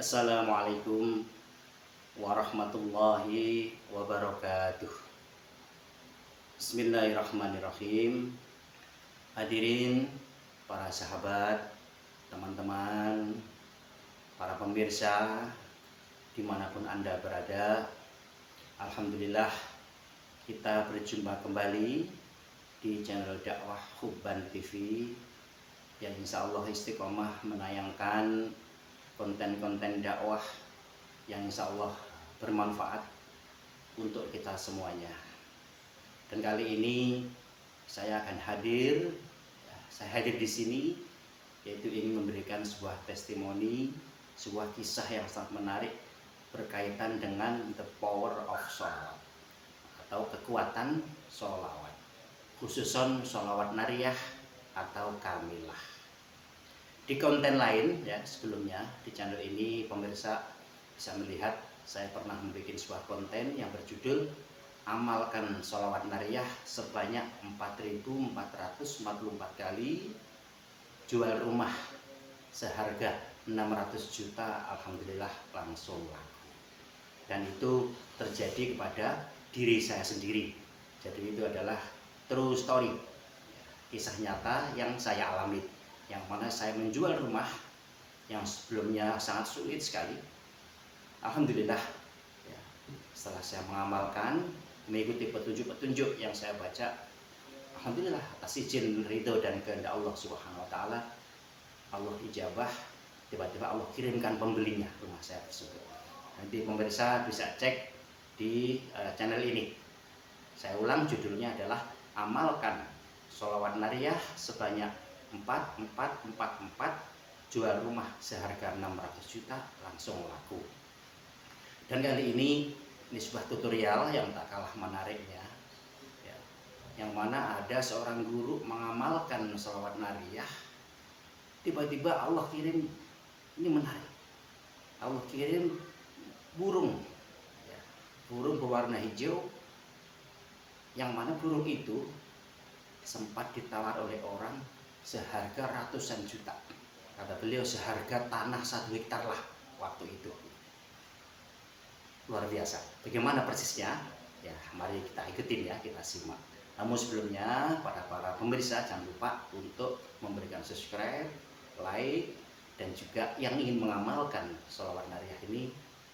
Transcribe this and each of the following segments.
Assalamualaikum warahmatullahi wabarakatuh. Bismillahirrahmanirrahim. Hadirin para sahabat, teman-teman, para pemirsa dimanapun Anda berada, alhamdulillah kita berjumpa kembali di channel dakwah Hubban TV yang insya Allah istiqomah menayangkan konten-konten dakwah yang insya Allah bermanfaat untuk kita semuanya. Dan kali ini saya akan hadir, di sini yaitu ingin memberikan sebuah testimoni, sebuah kisah yang sangat menarik berkaitan dengan the power of sholawat atau kekuatan sholawat, khususon sholawat nariyah atau kamilah. Di konten lain ya sebelumnya di channel ini pemirsa bisa melihat saya pernah membuat sebuah konten yang berjudul amalkan sholawat nariyah sebanyak 4.444 kali, jual rumah seharga 600 juta, alhamdulillah langsung laku. Dan itu terjadi kepada diri saya sendiri. Jadi itu adalah true story, kisah nyata yang saya alami, yang mana saya menjual rumah yang sebelumnya sangat sulit sekali. Alhamdulillah ya, setelah saya mengamalkan, mengikuti petunjuk-petunjuk yang saya baca, alhamdulillah atas izin ridho dan kehendak Allah Subhanahu wa taala, Allah ijabah, tiba-tiba Allah kirimkan pembelinya rumah saya tersebut. Nanti pemirsa bisa cek di channel ini. Saya ulang, judulnya adalah amalkan sholawat nariyah sebanyak 4444, jual rumah seharga 600 juta langsung laku. Dan kali ini sebuah tutorial yang tak kalah menariknya ya, yang mana ada seorang guru mengamalkan sholawat nariyah, tiba-tiba Allah kirim, ini menarik, Allah kirim burung ya, burung berwarna hijau, yang mana burung itu sempat ditawar oleh orang seharga ratusan juta. Kata beliau seharga tanah 1 hektar lah waktu itu. Luar biasa. Bagaimana persisnya? Ya, mari kita ikutin ya, kita simak. Namun sebelumnya para pemirsa jangan lupa untuk memberikan subscribe, like, dan juga yang ingin mengamalkan sholawat nariyah ini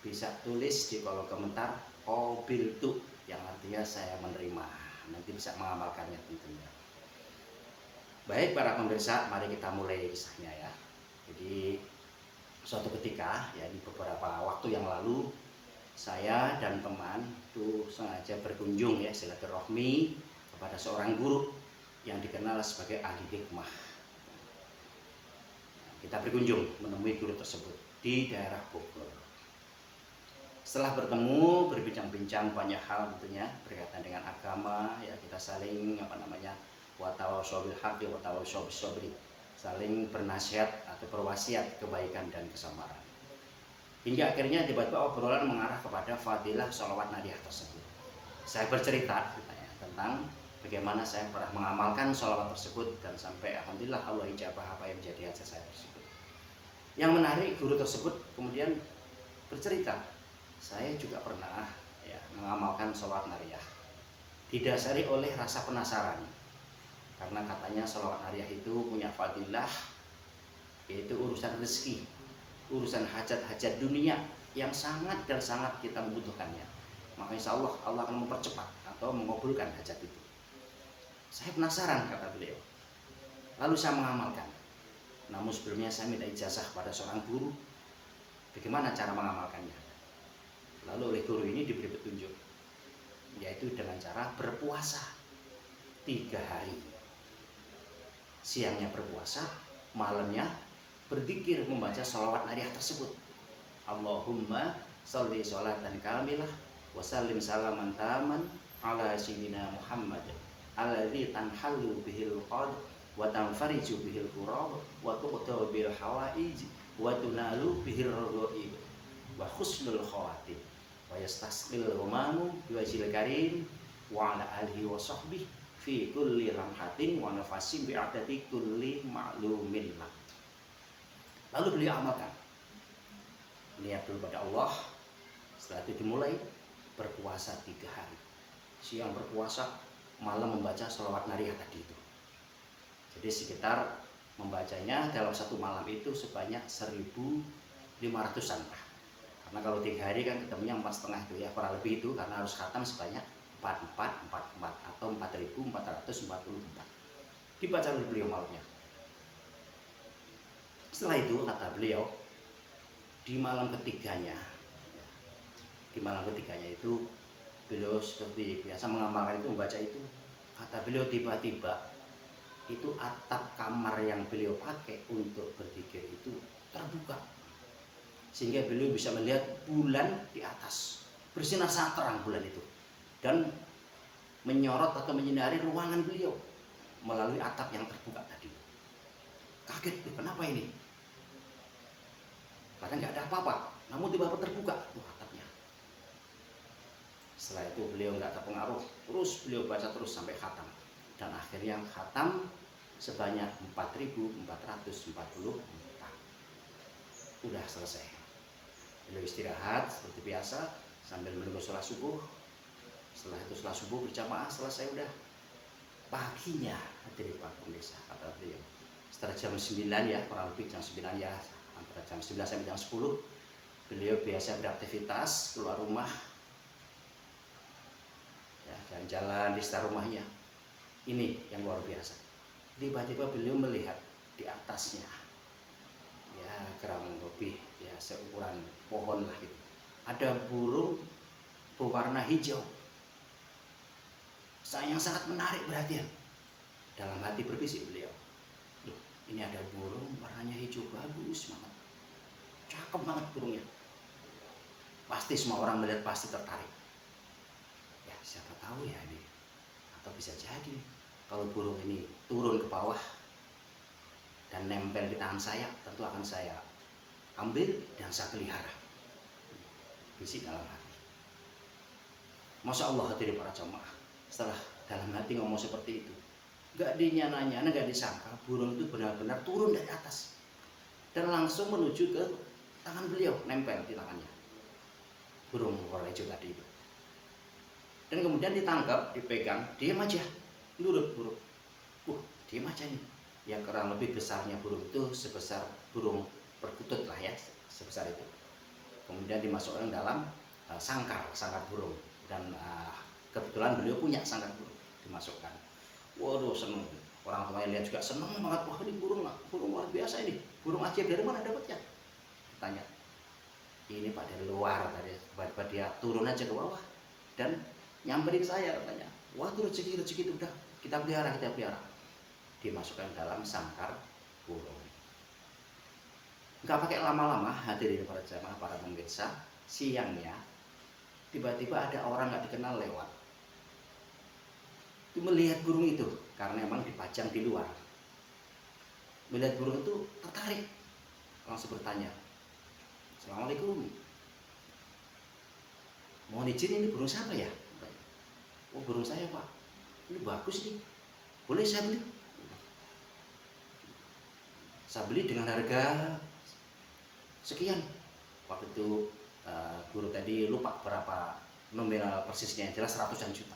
bisa tulis di kolom komentar qabiltu, yang artinya saya menerima. Nanti bisa mengamalkannya tentunya. Baik para pemirsa, mari kita mulai kisahnya ya. Jadi suatu ketika ya, di beberapa waktu yang lalu, saya dan teman itu sengaja berkunjung ya, silaturahmi kepada seorang guru yang dikenal sebagai ahli hikmah. Kita berkunjung menemui guru tersebut di daerah Bogor. Setelah bertemu, berbincang-bincang banyak hal tentunya berkaitan dengan agama ya, kita saling watawasau bil haqqi watawasau bis sabri, saling bernasihat atau berwasiat kebaikan dan kesabaran. Hingga akhirnya tiba-tiba obrolan mengarah kepada fadilah sholawat nariyah tersebut. Saya bercerita tentang bagaimana saya pernah mengamalkan sholawat tersebut dan sampai alhamdulillah Allah ijabah apa yang menjadi hajat saya tersebut. Yang menarik, guru tersebut kemudian bercerita, saya juga pernah ya, mengamalkan sholawat nariyah, didasari oleh rasa penasaran. Karena katanya sholawat nariyah itu punya fadilah, yaitu urusan rezeki, urusan hajat-hajat dunia yang sangat dan sangat kita membutuhkannya. Maka insya Allah Allah akan mempercepat atau mengabulkan hajat itu. Saya penasaran, kata beliau. Lalu saya mengamalkan. Namun sebelumnya saya minta ijazah pada seorang guru, bagaimana cara mengamalkannya. Lalu oleh guru ini diberi petunjuk, yaitu dengan cara berpuasa 3 hari. Siangnya berpuasa, malamnya berzikir membaca sholawat nariyah tersebut. Allahumma sholli sholatan kamilah wa sallim salaman taman ala sayyidina Muhammad alladzi tanhallu bihil qad wa tanfariju bihil qurab wa tuqta bil hawaij wa tunalu bihil raghaib wa husnul khawatim wa yastasqil ghamam biwajhil karim wa ala alihi wa sahbihi fi kulli ramhatin wa nafasin bi'adati kulli ma'lumin. Lalu beliau amalkan. niat dulu pada Allah. Setelah itu dimulai berpuasa 3 hari, siang berpuasa, malam membaca sholawat nariyah tadi itu. Jadi sekitar membacanya dalam satu malam itu sebanyak 1.500-an lah. Karena kalau 3 hari kan ketemunya 4,5 itu ya, kurang lebih itu, karena harus khatam sebanyak 4444 atau 4.444 dibaca oleh beliau malamnya. Setelah itu kata beliau, di malam ketiganya itu beliau seperti biasa mengamalkan itu, membaca itu. Kata beliau tiba-tiba itu atap kamar yang beliau pakai untuk berzikir itu terbuka, sehingga beliau bisa melihat bulan di atas, bersinar sangat terang bulan itu, dan menyorot atau menyinari ruangan beliau melalui atap yang terbuka tadi. Kaget, kenapa ini? Karena nggak ada apa-apa, namun tiba-tiba terbuka atapnya. Setelah itu beliau nggak terpengaruh, terus beliau baca terus sampai khatam, dan akhirnya khatam sebanyak 4.444. Udah selesai. Beliau istirahat seperti biasa sambil menunggu sholat subuh. Setelah itu sholat subuh berjamaah selesai, udah paginya hadirin Pak Pemirsa, kata beliau setelah jam 9 ya, kurang lebih jam 9 ya, antara jam 9 sampai jam 10 beliau biasa beraktivitas keluar rumah ya, jalan-jalan di sekitar rumahnya. Ini yang luar biasa, tiba-tiba beliau melihat di atasnya ya, kurang lebih ya seukuran pohon lah gitu, ada burung berwarna hijau yang sangat menarik perhatian. Dalam hati berbisik beliau, loh, ini ada burung warnanya hijau, bagus banget, cakep banget burungnya, pasti semua orang melihat pasti tertarik. Ya siapa tahu ya ini, atau bisa jadi kalau burung ini turun ke bawah dan nempel di tangan saya, tentu akan saya ambil dan saya pelihara. Bisik dalam hati. Masya Allah hadirin para jamaah, setelah dalam hati ngomong seperti itu, gak dinyana-nyana, gak disangka burung itu benar-benar turun dari atas dan langsung menuju ke tangan beliau, nempel di tangannya burung warna hijau tadi itu. Dan kemudian ditangkap, dipegang, diam aja, nurut burung. Diam aja nih. Yang kurang lebih besarnya burung itu sebesar burung perkutut lah ya, sebesar itu. Kemudian dimasukkan dalam sangkar burung, dan kebetulan beliau punya sangkar burung, dimasukkan. Waduh, seneng. Orang tuanya lihat juga seneng banget. Wah, ini burung luar biasa ini. Burung ajaib, dari mana dapatnya? Tanya. Ini Pak dari luar tadi. Tiba-tiba dia turun aja ke bawah dan nyamperin saya, katanya. Wah, itu rezeki itu udah kita pelihara. Dimasukkan dalam sangkar burung. Nggak pakai lama-lama hadirin para jamaah, para pemirsa, siangnya tiba-tiba ada orang nggak dikenal lewat. Itu melihat burung itu karena memang dipajang di luar. Melihat burung itu tertarik, langsung bertanya, Assalamualaikum, mohon izin, ini burung siapa ya? Oh, burung saya Pak, ini bagus nih, boleh saya beli? Saya beli dengan harga sekian. Waktu itu guru tadi lupa berapa nominal persisnya, yang jelas ratusan juta.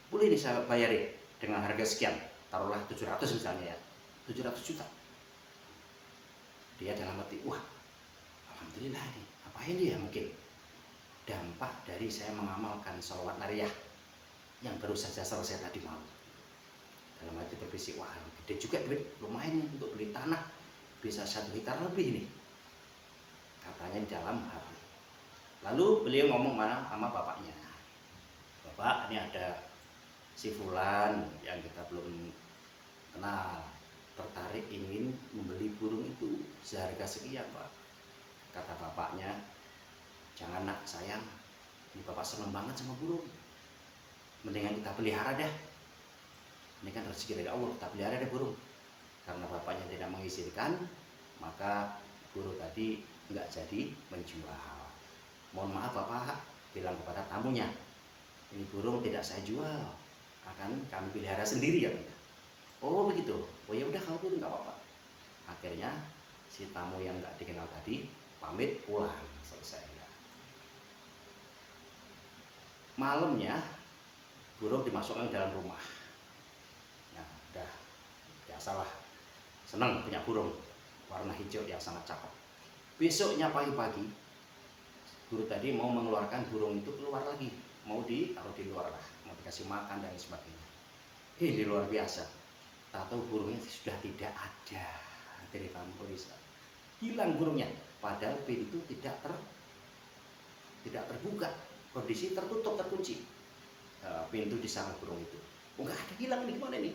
Boleh nih saya bayari dengan harga sekian, taruhlah 700 misalnya ya, 700 juta. Dia dalam hati, wah alhamdulillah nih, apa ini ya, mungkin dampak dari saya mengamalkan sholawat nariyah yang baru saja selesai tadi malam. Dalam hati berbisik, wah gede juga duit, lumayan nih untuk beli tanah, bisa 1 hektar lebih nih, katanya di dalam hati. Lalu beliau ngomong mana sama bapaknya, Bapak, ini ada si Fulan yang kita belum kenal, tertarik ingin membeli burung itu seharga sekian Pak. Kata bapaknya, jangan nak, sayang, ini Bapak seneng banget sama burung, mendingan kita pelihara dah, ini kan rezeki dari Allah, kita pelihara deh burung. Karena bapaknya tidak mengizinkan, maka guru tadi nggak jadi menjual. Mohon maaf Bapak, bilang kepada tamunya, ini burung tidak saya jual, akan kami pelihara sendiri ya. Oh begitu, oh ya udah kalau gitu nggak apa-apa. Akhirnya si tamu yang nggak dikenal tadi pamit pulang, selesai ya. Malamnya burung dimasukkan ke dalam rumah. Nah, udah biasalah, senang punya burung warna hijau yang sangat cakep. Besoknya pagi-pagi guru tadi mau mengeluarkan burung itu keluar lagi, mau ditaruh di luar lah, mau dikasih makan dan sebagainya. Ini luar biasa, tahu burungnya sudah tidak ada dari kampung desa, hilang burungnya, padahal pintu tidak terbuka, kondisi tertutup, terkunci. Pintu di sarang burung itu, oh nggak ada, hilang nih, gimana nih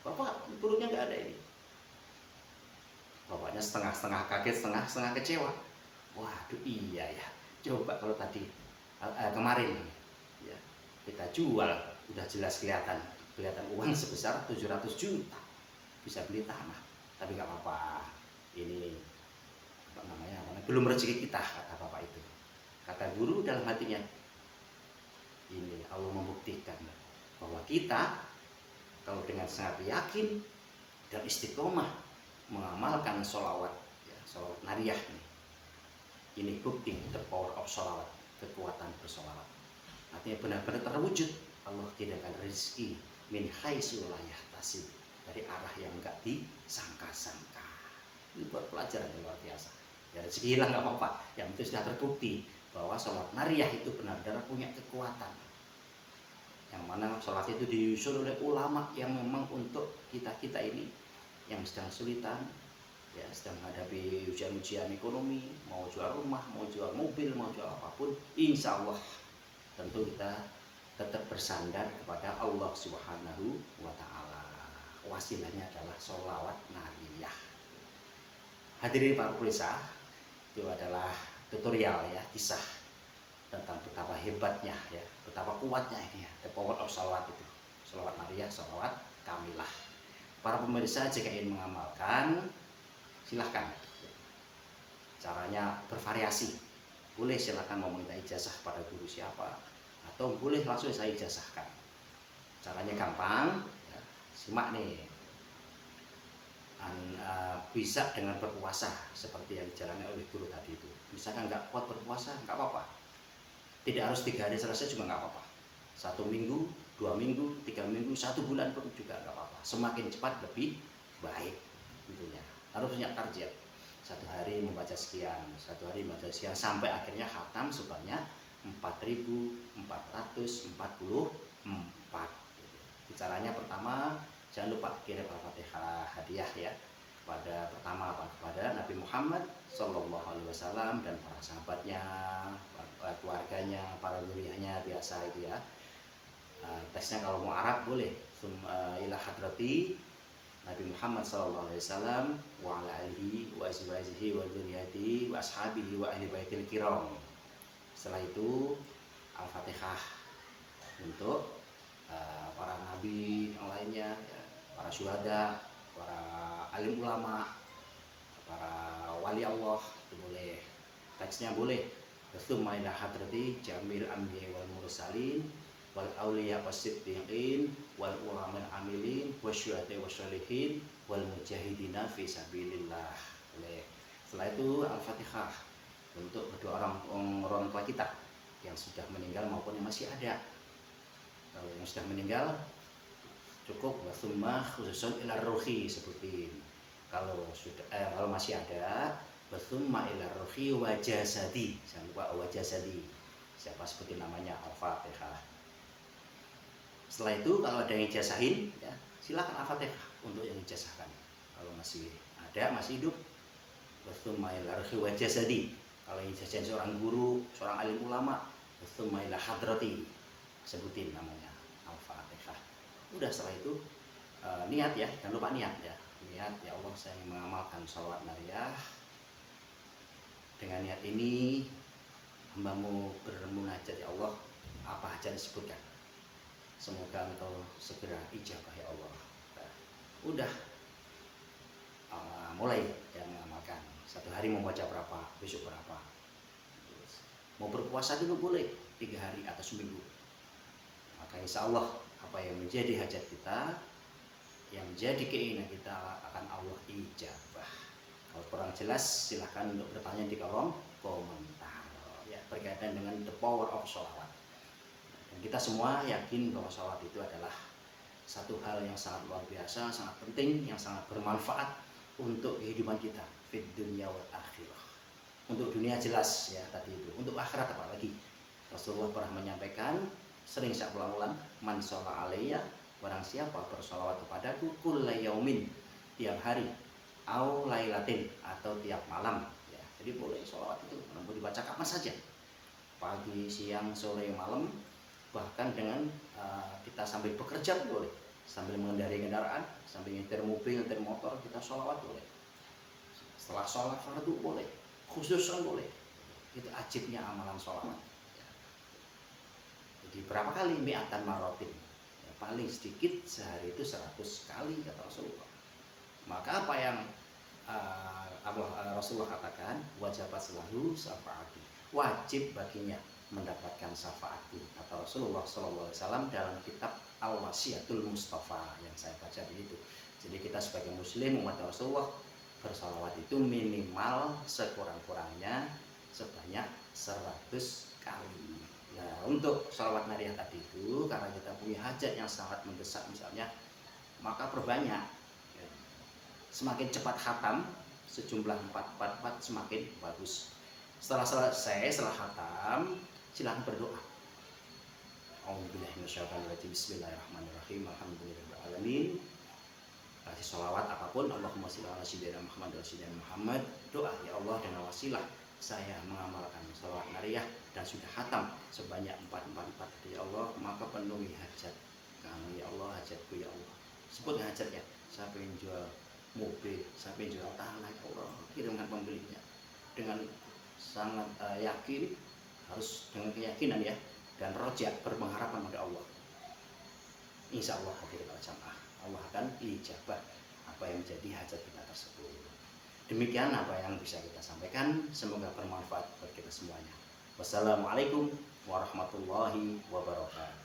bapak, burungnya nggak ada ini. Bapaknya setengah-setengah kaget, setengah-setengah kecewa. Waduh, iya ya, coba kalau tadi kemarin ya kita jual, udah jelas kelihatan uang sebesar 700 juta, bisa beli tanah. Tapi nggak apa-apa, ini apa namanya, belum rezeki kita, kata bapak itu. Kata guru dalam hatinya, ini Allah membuktikan bahwa kita kalau dengan sangat yakin dan istiqomah mengamalkan sholawat, ya, sholawat nariyah ini bukti the power of sholawat, kekuatan bersolawat. Artinya benar-benar terwujud Allah tidakkan rezeki min haitsu la yahtasib, dari arah yang enggak disangka-sangka. Ini buat pelajaran yang luar biasa. Ya rezeki hilang nggak apa-apa, yang itu sudah terbukti bahwa sholat nariyah itu benar-benar punya kekuatan. Yang mana sholat itu disusun oleh ulama yang memang untuk kita-kita ini yang sedang kesulitan, ya sedang menghadapi ujian-ujian ekonomi, mau jual rumah, mau jual mobil, mau jual apapun, insya Allah tentu kita tetap bersandar kepada Allah Subhanahu wa Ta'ala. Wasilahnya adalah sholawat nariyah. Hadirin para pemirsa, itu adalah tutorial ya, kisah tentang betapa hebatnya ya, betapa kuatnya ini ya, the power of sholawat itu, sholawat nariyah, sholawat kamilah. Para pemirsa jika ingin mengamalkan, silahkan, caranya bervariasi. Boleh silahkan mau minta ijazah pada guru siapa, atau boleh langsung saya ijazahkan. Caranya gampang ya. Simak nih, bisa dengan berpuasa seperti yang dijalani oleh guru tadi itu. Misalkan nggak kuat berpuasa, nggak apa-apa, tidak harus 3 hari selesai juga nggak apa-apa, 1 minggu, 2 minggu, 3 minggu, 1 bulan pun juga nggak apa-apa. Semakin cepat lebih baik tentunya. Harus punya target, 1 hari membaca sekian, 1 hari membaca sekian, sampai akhirnya khatam sebanyak 4.444. Caranya pertama, jangan lupa kirim Al-Fatihah hadiah ya, kepada Nabi Muhammad SAW dan para sahabatnya, keluarganya, para zuriyahnya, biasa itu ya. Teksnya kalau mau Arab boleh, ila hadrati Nabi Muhammad SAW wa ala alihi wa azwajihi wa dzurriyyatihi wa ashabihi wa ahli baitil kiram. Setelah itu Al-Fatihah untuk para nabi yang lainnya ya, para syuhada, para alim ulama, para wali Allah, itu boleh. Teksnya boleh, tsumma ila hadrati jamil anbiya wal mursalin wal auliya wasiddiqin wal ulama amilin wasyuhada wasyolihin wal mujahidina fi sabilillah. Boleh. Setelah itu Al-Fatihah untuk kedua orang tua kita yang sudah meninggal maupun yang masih ada. Kalau yang sudah meninggal cukup wasumma khususun ila ruhi sebutin. Kalau masih ada, wasumma ila ruhi wa jasadi. Jangan lupa wa jasadi. Siapa sebutin namanya, Al-Fatihah. Setelah itu kalau ada yang ijazahin ya, silakan Al-Fatihah untuk yang ijazahkan. Kalau masih ada, masih hidup, wasumma ila ruhi wa jasadi. Kalau yang ijazahin seorang guru, seorang alim ulama, wasumma ila hadrati, sebutin namanya Al-Fatihah. Udah, setelah itu niat ya, jangan lupa niat ya. Niat, ya Allah saya ingin mengamalkan sholawat nariyah. Dengan niat ini hambamu bermunajat, ya Allah, apa aja disebutkan, semoga engkau segera ijabah ya Allah. Nah, udah mulai yang mengamalkan. 1 hari mau baca berapa, besok berapa. Mau berpuasa dulu boleh 3 hari atau seminggu. Maka insya Allah apa yang menjadi hajat kita, yang menjadi keinginan kita akan Allah ijabah. Kalau kurang jelas silahkan untuk bertanya di kolom komentar ya, berkaitan dengan the power of sholawat. Dan kita semua yakin bahwa sholawat itu adalah satu hal yang sangat luar biasa, sangat penting, yang sangat bermanfaat untuk kehidupan kita fid dunya wal akhirah. Untuk dunia jelas ya tadi itu, untuk akhirat apalagi. Rasulullah pernah menyampaikan, sering saya ulang-ulang, man sholla alayya, barang siapa bersolawat kepadaku kulla yaumin, tiap hari, au lailatin, atau tiap malam ya. Jadi boleh sholawat itu boleh dibaca kapan saja, pagi, siang, sore, malam, bahkan dengan kita sambil bekerja boleh, sambil mengendarai kendaraan, sambil nyetir mobil, nyetir motor, kita sholawat boleh, setelah sholat fardu boleh, khususan boleh. Itu ajibnya amalan sholawat. Jadi berapa kali? Mi'atan marotin ya, paling sedikit sehari itu 100 kali kata Rasulullah. Maka apa yang Rasulullah katakan, wajibat selalu syafaati, wajib baginya mendapatkan syafaatku, kata Rasulullah SAW dalam kitab Al-Wasiyatul Mustafa yang saya baca begitu. Jadi kita sebagai muslim umat Rasulullah bersalawat itu minimal sekurang-kurangnya sebanyak 100 kali. Nah, untuk salawat nariyah tadi itu karena kita punya hajat yang sangat mendesak misalnya, maka perbanyak. Semakin cepat khatam sejumlah 444 semakin bagus. Setelah selesai, setelah khatam, silahkan berdoa. A'udzubillahiminasyaitonirrajim. Bismillahirrahmanirrahim. Alhamdulillahirabbil alamin. Kasih sholawat apapun, Allahumma sholli ala sayyidina Muhammad wa sayyidina Muhammad. Doa, ya Allah dengan wasilah saya mengamalkan sholawat nariyah dan sudah khatam sebanyak 444. Ya Allah, maka penuhi hajat kami, ya Allah, hajatku ya Allah. Sebut hajatnya. Siapa yang jual mobil, siapa yang jual tanah, ya Allah, kirimkan pembelinya. Dengan sangat yakin, harus dengan keyakinan ya, dan rojak, berpengharapan pada Allah. Insya Allah hadirin al-jamaah, Allah akan ijabah apa yang menjadi hajat kita tersebut. Demikian apa yang bisa kita sampaikan, semoga bermanfaat bagi kita semuanya. Wassalamualaikum warahmatullahi wabarakatuh.